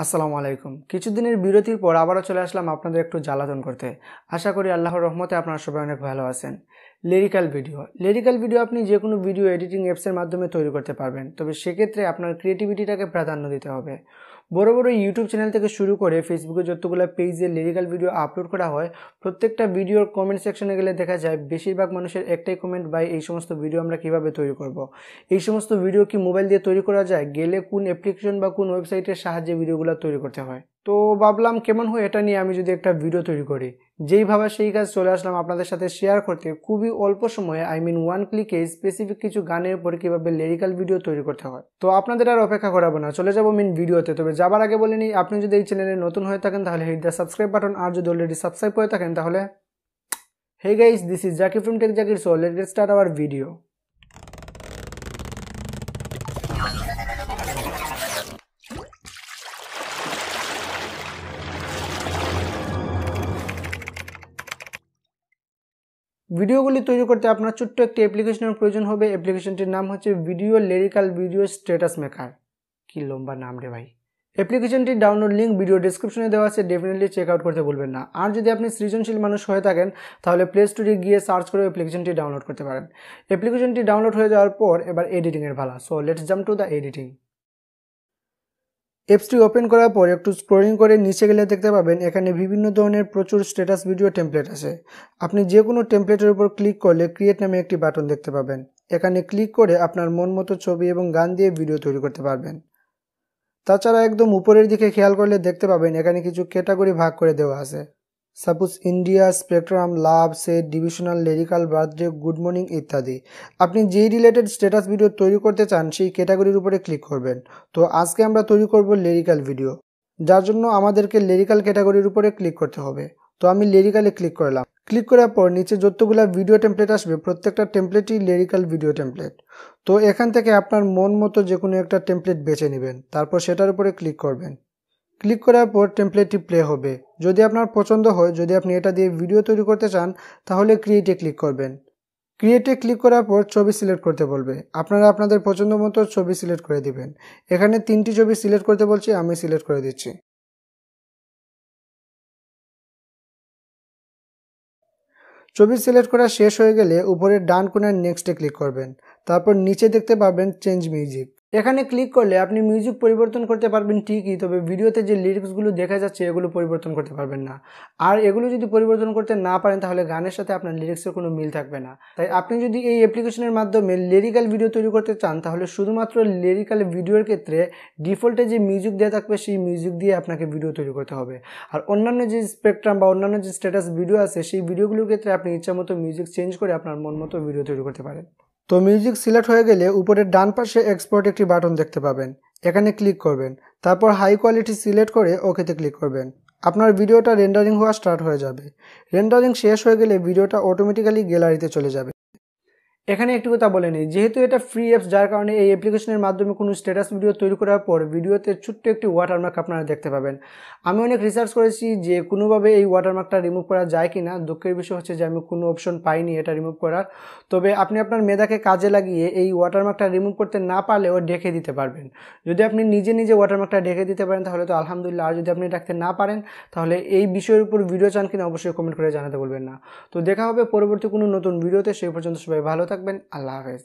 আসসালামু আলাইকুম। কিছুদিনের বিরতির পর আবারও চলে আসলাম আপনাদের একটু জ্বালাতন করতে। আশা করি আল্লাহর রহমতে আপনারা সবাই অনেক ভালো আছেন। লিরিক্যাল ভিডিও আপনি যে কোনো ভিডিও এডিটিং অ্যাপসের মাধ্যমে তৈরি করতে পারবেন, তবে সেক্ষেত্রে আপনার ক্রিয়েটিভিটিটাকে প্রাধান্য দিতে হবে। বড় বড় ইউটিউব চ্যানেল থেকে শুরু করে ফেসবুকে যতগুলো পেজে লিরিক্যাল ভিডিও আপলোড করা হয়, প্রত্যেকটা ভিডিওর কমেন্ট সেকশনে গেলে দেখা যায় বেশিরভাগ মানুষের একটাই কমেন্ট, ভাই এই সমস্ত ভিডিও আমরা কিভাবে তৈরি করব। এই সমস্ত ভিডিও কি মোবাইল দিয়ে তৈরি করা যায়? গেলে কোন অ্যাপ্লিকেশন বা কোন ওয়েবসাইটের সাহায্যে ভিডিওগুলো তৈরি করতে হয়? তো ভাবলাম কেমন হয় এটা নিয়ে আমি যদি একটা ভিডিও তৈরি করি। যেই ভাবা সেই কাজ চলে আসলাম আপনাদের সাথে শেয়ার করতে। খুবই অল্প সময়ে ওয়ান ক্লিকে স্পেসিফিক কিছু গানের উপরে কীভাবে লিরিক্যাল ভিডিও তৈরি করতে হয়। তো আপনাদের আর অপেক্ষা করাবো না, চলে যাবো মেন ভিডিওতে। তবে যাবার আগে বলে নিই, আপনি যদি এই চ্যানেলে নতুন হয়ে থাকেন তাহলে হিট দ্য সাবস্ক্রাইব বাটন, আর যদি অলরেডি সাবস্ক্রাইব করে থাকেন তাহলে hey guys, this is Zakir from tech Zakir. So let's get start our video. ভিডিওগুলি তৈরি করতে আপনার ছোট্ট একটি অ্যাপ্লিকেশনের প্রয়োজন হবে। অ্যাপ্লিকেশনটির নাম হচ্ছে লিরিক্যাল ভিডিও স্ট্যাটাস মেকার। কি লম্বা নাম রে ভাই। অ্যাপ্লিকেশনটির ডাউনলোড লিঙ্ক ভিডিও ডেসক্রিপশনে দেওয়া আছে, ডেফিনেটলি চেক আউট করতে ভুলবেন না। আর যদি আপনি সৃজনশীল মানুষ হয়ে থাকেন তাহলে প্লে স্টোরে গিয়ে সার্চ করে অ্যাপ্লিকেশনটি ডাউনলোড করতে পারেন। অ্যাপ্লিকেশনটি ডাউনলোড হয়ে যাওয়ার পর এবার এডিটিংয়ের পালা। So let's jump to the editing. অ্যাপসটি ওপেন করার পর একটু স্ক্রলিং করে নিচে গেলে দেখতে পাবেন এখানে বিভিন্ন ধরনের প্রচুর স্ট্যাটাস ভিডিও টেমপ্লেট আছে। আপনি যে কোনো টেমপ্লেটের উপর ক্লিক করলে ক্রিয়েট নামে একটি বাটন দেখতে পাবেন। এখানে ক্লিক করে আপনার মন মতো ছবি এবং গান দিয়ে ভিডিও তৈরি করতে পারবেন। তাছাড়া একদম উপরের দিকে খেয়াল করলে দেখতে পাবেন এখানে কিছু ক্যাটাগরি ভাগ করে দেওয়া আছে। Suppose India, spectrum, love, set, divisional, lyrical, birthday, good morning ইত্যাদি। আপনি যেই রিলেটেড স্ট্যাটাস ভিডিও তৈরি করতে চান সেই ক্যাটাগরির উপরে ক্লিক করবেন। তো আজকে আমরা তৈরি করব লিরিক্যাল ভিডিও, যার জন্য আমাদেরকে লিরিক্যাল ক্যাটাগরির উপরে ক্লিক করতে হবে। তো আমি লিরিক্যালে ক্লিক করলাম। ক্লিক করার পর নিচে যতগুলো ভিডিও টেমপ্লেট আসবে প্রত্যেকটা টেমপ্লেটই লিরিক্যাল ভিডিও টেমপ্লেট। তো এখান থেকে আপনার মন মতো যে কোনো একটা টেমপ্লেট বেছে নেবেন, তারপর সেটার উপরে ক্লিক করবেন। ক্লিক করার পর টেমপ্লেটটি প্লে হবে। যদি আপনার পছন্দ হয়, যদি আপনি এটা দিয়ে ভিডিও তৈরি করতে চান তাহলে ক্রিয়েটে ক্লিক করবেন। ক্রিয়েটে ক্লিক করার পর ছবি সিলেক্ট করতে বলবে, আপনারা আপনাদের পছন্দ মতো ছবি সিলেক্ট করে দিবেন। এখানে 3টি ছবি সিলেক্ট করতে বলছি, আমি সিলেক্ট করে দিচ্ছি। ছবি সিলেক্ট করা শেষ হয়ে গেলে উপরের ডান কোণার নেক্সটে ক্লিক করবেন। তারপর নিচে দেখতে পাবেন চেঞ্জ মিউজিক। এখানে ক্লিক করলে আপনি মিউজিক পরিবর্তন করতে পারবেন ঠিকই, তবে ভিডিওতে যে লিরিক্সগুলো দেখা যাচ্ছে এগুলো পরিবর্তন করতে পারবেন না। আর এগুলো যদি পরিবর্তন করতে না পারেন তাহলে গানের সাথে আপনার লিরিক্সের কোনো মিল থাকবে না। তাই আপনি যদি এই অ্যাপ্লিকেশনের মাধ্যমে লিরিক্যাল ভিডিও তৈরি করতে চান তাহলে শুধুমাত্র লিরিক্যাল ভিডিওর ক্ষেত্রে ডিফল্টে যে মিউজিক দেওয়া থাকবে সেই মিউজিক দিয়ে আপনাকে ভিডিও তৈরি করতে হবে। আর অন্যান্য যে স্পেকট্রাম বা অন্যান্য যে স্ট্যাটাস ভিডিও আছে সেই ভিডিওগুলোর ক্ষেত্রে আপনি ইচ্ছা মতো মিউজিক চেঞ্জ করে আপনার মন মতো ভিডিও তৈরি করতে পারেন। তো মিউজিক সিলেক্ট হয়ে গেলে উপরের ডান পাশে এক্সপোর্ট একটি বাটন দেখতে পাবেন, এখানে ক্লিক করবেন। তারপর হাই কোয়ালিটি সিলেক্ট করে ওকেতে ক্লিক করবেন। আপনার ভিডিওটা রেন্ডারিং হওয়া স্টার্ট হয়ে যাবে। রেন্ডারিং শেষ হয়ে গেলে ভিডিওটা অটোমেটিক্যালি গ্যালারিতে চলে যাবে। এখানে একটি কথা বলে নিই, যেহেতু এটা ফ্রি অ্যাপস যার কারণে এই অ্যাপ্লিকেশনের মাধ্যমে কোনো স্ট্যাটাস ভিডিও তৈরি করার পর ভিডিওতে ছোট্ট একটি ওয়াটারমার্ক আপনারা দেখতে পাবেন। আমি অনেক রিসার্চ করেছি যে কোনোভাবে এই ওয়াটারমার্কটা রিমুভ করা যায় কি না। দুঃখের বিষয় হচ্ছে যে আমি কোনো অপশন পাইনি এটা রিমুভ করার। তবে আপনি আপনার মেধাকে কাজে লাগিয়ে এই ওয়াটারমার্কটা রিমুভ করতে না পারলেও ঢেকে দিতে পারবেন। যদি আপনি নিজে নিজে ওয়াটারমার্কটা ঢেকে দিতে পারেন তাহলে তো আলহামদুলিল্লাহ। আর যদি আপনি রাখতে না পারেন তাহলে এই বিষয়ের উপর ভিডিও চান কিনা অবশ্যই কমেন্ট করে জানাতে বলবেন না। তো দেখা হবে পরবর্তী কোনো নতুন ভিডিওতে। সেই পর্যন্ত সবাই ভালো থাকবেন। আল্লাহ হাফেজ।